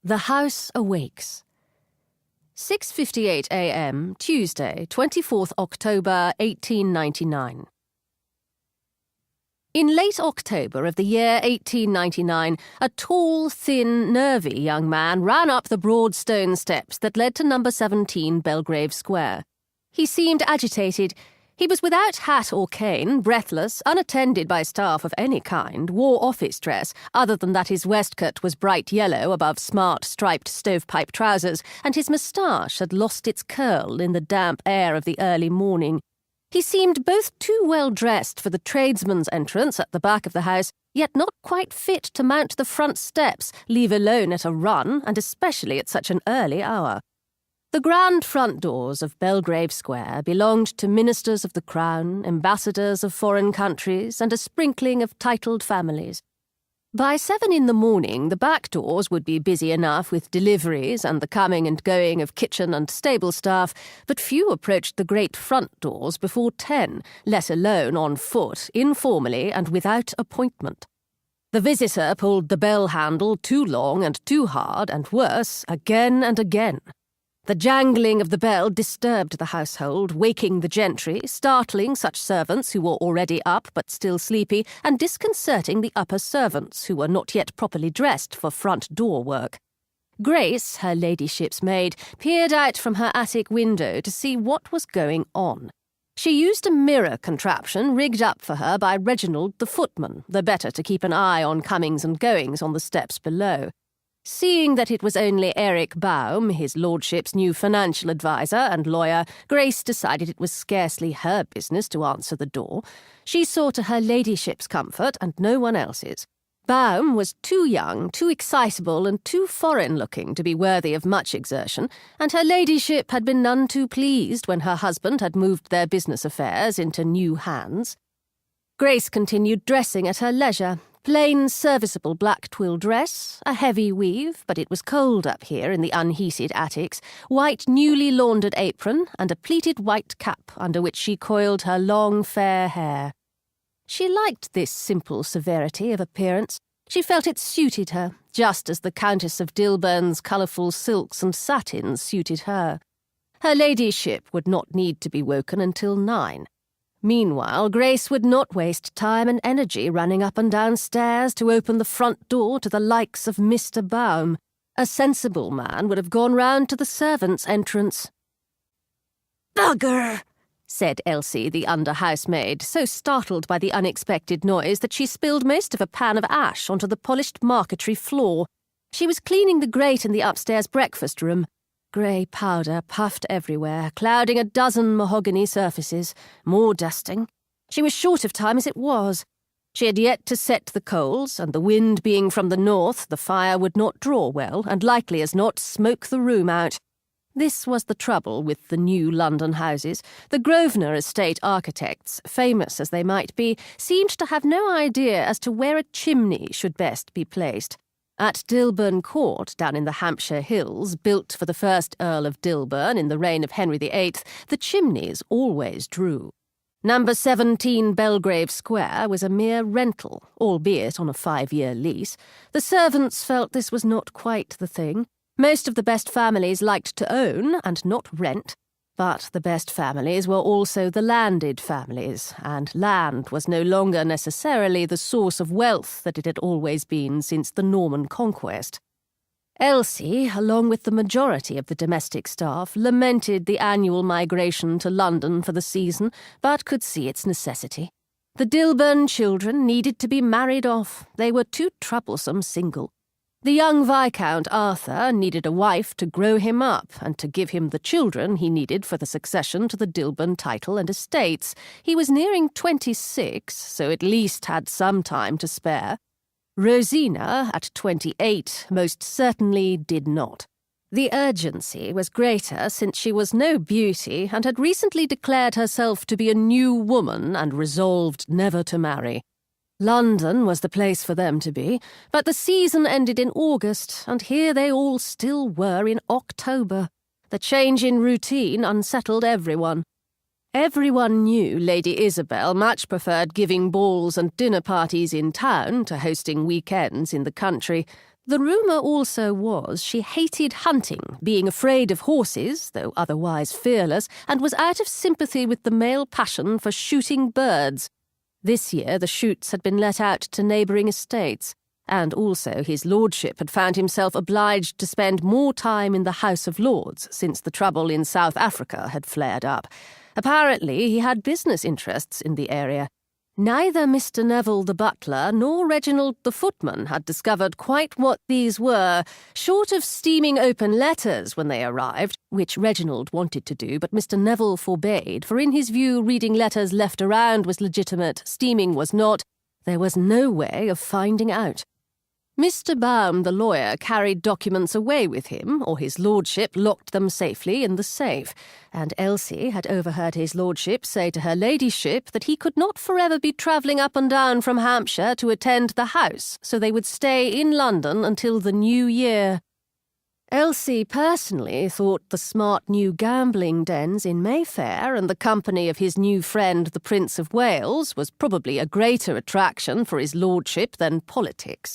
The House Awakes. 6:58 a.m., Tuesday, 24th October, 1899. In late October of the year 1899, a tall, thin, nervy young man ran up the broad stone steps that led to number 17 Belgrave Square. He seemed agitated. He was without hat or cane, breathless, unattended by staff of any kind, wore office dress, other than that his waistcoat was bright yellow above smart striped stovepipe trousers, and his moustache had lost its curl in the damp air of the early morning. He seemed both too well dressed for the tradesman's entrance at the back of the house, yet not quite fit to mount the front steps, leave alone at a run, and especially at such an early hour. The grand front doors of Belgrave Square belonged to ministers of the Crown, ambassadors of foreign countries, and a sprinkling of titled families. By 7 in the morning, the back doors would be busy enough with deliveries and the coming and going of kitchen and stable staff, but few approached the great front doors before 10, let alone on foot, informally and without appointment. The visitor pulled the bell handle too long and too hard, and worse, again and again. The jangling of the bell disturbed the household, waking the gentry, startling such servants who were already up but still sleepy, and disconcerting the upper servants who were not yet properly dressed for front door work. Grace, her ladyship's maid, peered out from her attic window to see what was going on. She used a mirror contraption rigged up for her by Reginald the footman, the better to keep an eye on comings and goings on the steps below. Seeing that it was only Eric Baum, his lordship's new financial adviser and lawyer, Grace decided it was scarcely her business to answer the door. She saw to her ladyship's comfort and no one else's. Baum was too young, too excitable, and too foreign-looking to be worthy of much exertion, and her ladyship had been none too pleased when her husband had moved their business affairs into new hands. Grace continued dressing at her leisure. Plain, serviceable black twill dress, a heavy weave, but it was cold up here in the unheated attics, white newly laundered apron, and a pleated white cap under which she coiled her long fair hair. She liked this simple severity of appearance. She felt it suited her, just as the Countess of Dilburn's colourful silks and satins suited her. Her ladyship would not need to be woken until 9. Meanwhile, Grace would not waste time and energy running up and down stairs to open the front door to the likes of Mr. Baum. A sensible man would have gone round to the servants' entrance. "Bugger!" said Elsie, the under-housemaid, so startled by the unexpected noise that she spilled most of a pan of ash onto the polished marquetry floor. She was cleaning the grate in the upstairs breakfast room. Grey powder puffed everywhere, clouding a dozen mahogany surfaces. More dusting. She was short of time as it was. She had yet to set the coals, and the wind being from the north, the fire would not draw well, and likely as not smoke the room out. This was the trouble with the new London houses. The Grosvenor estate architects, famous as they might be, seemed to have no idea as to where a chimney should best be placed. At Dilburn Court, down in the Hampshire hills, built for the first Earl of Dilburn in the reign of Henry VIII, the chimneys always drew. Number 17 Belgrave Square was a mere rental, albeit on a 5-year lease. The servants felt this was not quite the thing. Most of the best families liked to own and not rent. But the best families were also the landed families, and land was no longer necessarily the source of wealth that it had always been since the Norman Conquest. Elsie, along with the majority of the domestic staff, lamented the annual migration to London for the season, but could see its necessity. The Dilburn children needed to be married off. They were too troublesome single. The young Viscount Arthur needed a wife to grow him up and to give him the children he needed for the succession to the Dilburn title and estates. He was nearing 26, so at least had some time to spare. Rosina, at 28, most certainly did not. The urgency was greater since she was no beauty and had recently declared herself to be a new woman and resolved never to marry. London was the place for them to be, but the season ended in August, and here they all still were in October. The change in routine unsettled everyone. Everyone knew Lady Isabel much preferred giving balls and dinner parties in town to hosting weekends in the country. The rumour also was she hated hunting, being afraid of horses, though otherwise fearless, and was out of sympathy with the male passion for shooting birds. This year the shoots had been let out to neighbouring estates, and also his lordship had found himself obliged to spend more time in the House of Lords since the trouble in South Africa had flared up. Apparently he had business interests in the area. Neither Mr. Neville the butler nor Reginald the footman had discovered quite what these were, short of steaming open letters when they arrived, which Reginald wanted to do, but Mr. Neville forbade, for in his view reading letters left around was legitimate, steaming was not. There was no way of finding out. Mr. Baum, the lawyer, carried documents away with him, or his lordship locked them safely in the safe, and Elsie had overheard his lordship say to her ladyship that he could not forever be travelling up and down from Hampshire to attend the House, so they would stay in London until the new year. Elsie personally thought the smart new gambling dens in Mayfair and the company of his new friend the Prince of Wales was probably a greater attraction for his lordship than politics.